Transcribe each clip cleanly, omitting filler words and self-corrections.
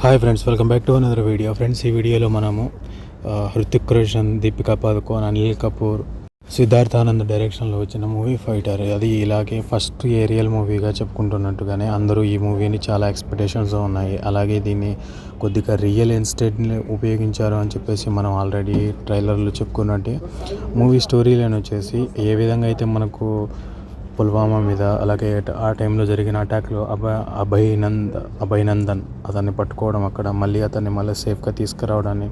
Hi friends, welcome back to another video. Friends, ఈ వీడియోలో మనము హృతిక్ రోషన్, దీపికా పదుకోన్, అనిల్ కపూర్, సిద్ధార్థ్ ఆనంద్ డైరెక్షన్లో వచ్చిన మూవీ ఫైటర్. అది ఇలాగే ఫస్ట్ ఏరియల్ మూవీగా చెప్పుకుంటున్నట్టుగానే అందరూ ఈ మూవీని చాలా ఎక్స్పెక్టేషన్స్ ఉన్నాయి. అలాగే దీన్ని కొద్దిగా రియల్ ఇన్సిడెంట్ని ఉపయోగించారు అని చెప్పేసి మనం ఆల్రెడీ ట్రైలర్లో చెప్పుకున్నట్టే మూవీ స్టోరీ లైన్ వచ్చేసి ఏ విధంగా అయితే మనకు పుల్వామా మీద అలాగే ఆ టైంలో జరిగిన అటాక్లో అభయనందన్ అతన్ని పట్టుకోవడం, అక్కడ మళ్ళీ అతన్ని మళ్ళీ సేఫ్గా తీసుకురావడాన్ని,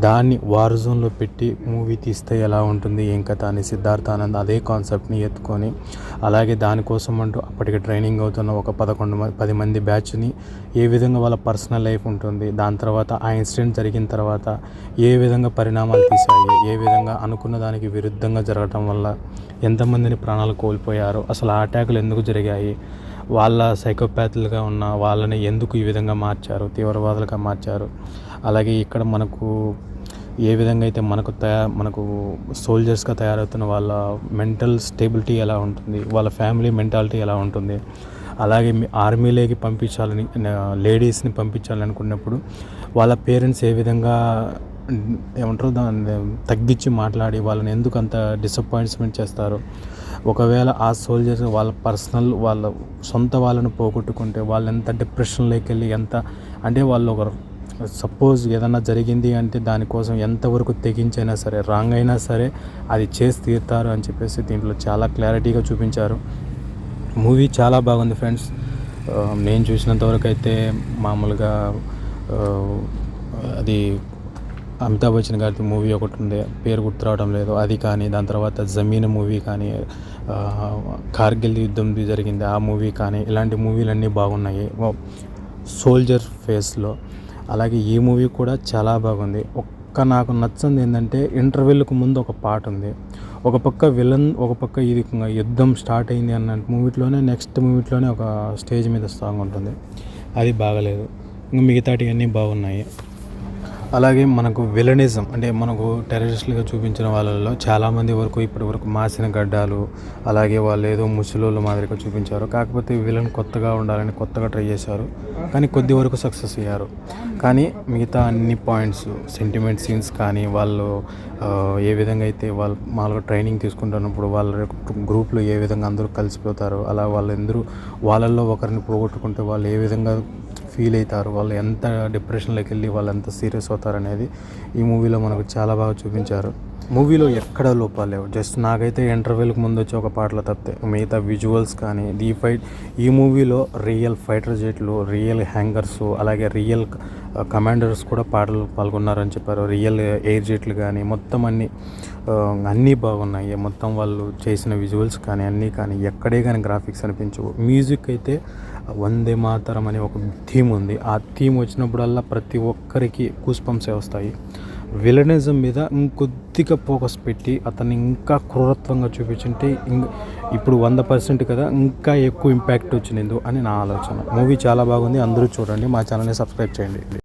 దాన్ని వార్ జోన్లో పెట్టి మూవీ తీస్తే ఎలా ఉంటుంది ఏం కథ అని సిద్ధార్థ్ ఆనంద్ అదే కాన్సెప్ట్ని ఎత్తుకొని, అలాగే దానికోసం అంటూ అప్పటికి ట్రైనింగ్ అవుతున్న ఒక 10 మంది బ్యాచ్ని ఏ విధంగా వాళ్ళ పర్సనల్ లైఫ్ ఉంటుంది, దాని తర్వాత ఆ ఇన్సిడెంట్ జరిగిన తర్వాత ఏ విధంగా పరిణామాలు తీసాయి, ఏ విధంగా అనుకున్న దానికి విరుద్ధంగా జరగటం వల్ల ఎంతమందిని ప్రాణాలు కోల్పోయారు, అసలు ఆ అటాకులు ఎందుకు జరిగాయి, వాళ్ళ సైకోపాత్లుగా ఉన్న వాళ్ళని ఎందుకు ఈ విధంగా మార్చారు, తీవ్రవాదులుగా మార్చారు, అలాగే ఇక్కడ మనకు ఏ విధంగా అయితే మనకు సోల్జర్స్గా తయారవుతున్న వాళ్ళ మెంటల్ స్టేబిలిటీ ఎలా ఉంటుంది, వాళ్ళ ఫ్యామిలీ మెంటాలిటీ ఎలా ఉంటుంది, అలాగే ఆర్మీలోకి పంపించాలని లేడీస్ని పంపించాలని అనుకున్నప్పుడు వాళ్ళ పేరెంట్స్ ఏ విధంగా ఏమంటారు దాన్ని తగ్గించి మాట్లాడి వాళ్ళని ఎందుకు అంత డిసప్పాయింట్మెంట్ చేస్తారు, ఒకవేళ ఆ సోల్జర్స్ వాళ్ళ సొంత వాళ్ళను పోగొట్టుకుంటే వాళ్ళు ఎంత డిప్రెషన్లోకి వెళ్ళి ఎంత అంటే వాళ్ళు ఒక సపోజ్ ఏదన్నా జరిగింది అంటే దానికోసం ఎంతవరకు తెగించైనా సరే రాంగ్ అయినా సరే అది చేసి తీరుతారు అని చెప్పేసి దీంట్లో చాలా క్లారిటీగా చూపించారు. మూవీ చాలా బాగుంది ఫ్రెండ్స్. నేను చూసినంతవరకు అయితే మామూలుగా అది అమితాబ్ బచ్చన్ గారి మూవీ ఒకటి ఉంది, పేరు గుర్తు రావడం లేదు, అది కానీ దాని తర్వాత జమీన్ మూవీ కానీ, కార్గిల్ యుద్ధం జరిగింది ఆ మూవీ కానీ, ఇలాంటి మూవీలన్నీ బాగున్నాయి సోల్జర్ ఫేస్లో. అలాగే ఈ మూవీ కూడా చాలా బాగుంది. నాకు నచ్చింది ఏంటంటే ఇంటర్వెల్కి ముందు ఒక పాట ఉంది, ఒక పక్క విలన్, ఒక పక్క ఇది యుద్ధం స్టార్ట్ అయింది అన్న నెక్స్ట్ మూవీలోనే ఒక స్టేజ్ మీద సాంగ్ ఉంటుంది, అది బాగలేదు. మిగతాటివన్నీ బాగున్నాయి. అలాగే మనకు విలనిజం అంటే మనకు టెర్రరిస్టులుగా చూపించిన వాళ్ళలో చాలామంది ఇప్పటి వరకు మాసిన గడ్డాలు, అలాగే వాళ్ళు ఏదో ముసలోళ్ళ మాదిరిగా చూపించారు. కాకపోతే విలన్ కొత్తగా ఉండాలని కొత్తగా ట్రై చేశారు, కానీ కొద్ది వరకు సక్సెస్ అయ్యారు. కానీ మిగతా అన్ని పాయింట్స్, సెంటిమెంట్ సీన్స్ కానీ, వాళ్ళు ఏ విధంగా అయితే వాళ్ళు మామూలుగా ట్రైనింగ్ తీసుకుంటున్నప్పుడు వాళ్ళ గ్రూప్లో ఏ విధంగా అందరూ కలిసిపోతారు, అలా వాళ్ళల్లో ఒకరిని పోగొట్టుకుంటే వాళ్ళు ఏ విధంగా ఫీల్ అవుతారు, వాళ్ళు ఎంత డిప్రెషన్లోకి వెళ్ళి వాళ్ళు ఎంత సీరియస్ అవుతారు అనేది ఈ మూవీలో మనకు చాలా బాగా చూపించారు. మూవీలో ఎక్కడ లోపాలు లేవు. జస్ట్ నాకైతే ఇంటర్వెల్కి ముందు వచ్చి ఒక పాటలు తప్పితే మిగతా విజువల్స్ కానీ ఈ మూవీలో రియల్ ఫైటర్ జెట్లు, రియల్ హ్యాంగర్స్, అలాగే రియల్ కమాండర్స్ కూడా పాటలు పాల్గొన్నారని చెప్పారు. రియల్ ఎయిర్ జెట్లు కానీ మొత్తం అన్నీ బాగున్నాయి. మొత్తం వాళ్ళు చేసిన విజువల్స్ కానీ అన్నీ కానీ ఎక్కడే కానీ గ్రాఫిక్స్ అనిపించవు. మ్యూజిక్ అయితే వందే మాతరం అనే ఒక థీమ్ ఉంది, ఆ థీమ్ వచ్చినప్పుడల్లా ప్రతి ఒక్కరికి గూస్ బంప్సే వస్తాయి. విలనిజం మీద ఇంకొద్దిగా ఫోకస్ పెట్టి అతన్ని ఇంకా క్రూరత్వంగా చూపించుంటే ఇప్పుడు 100% కదా ఇంకా ఎక్కువ ఇంపాక్ట్ వచ్చింది అని నా ఆలోచన. మూవీ చాలా బాగుంది, అందరూ చూడండి. మా ఛానల్ని సబ్స్క్రైబ్ చేయండి.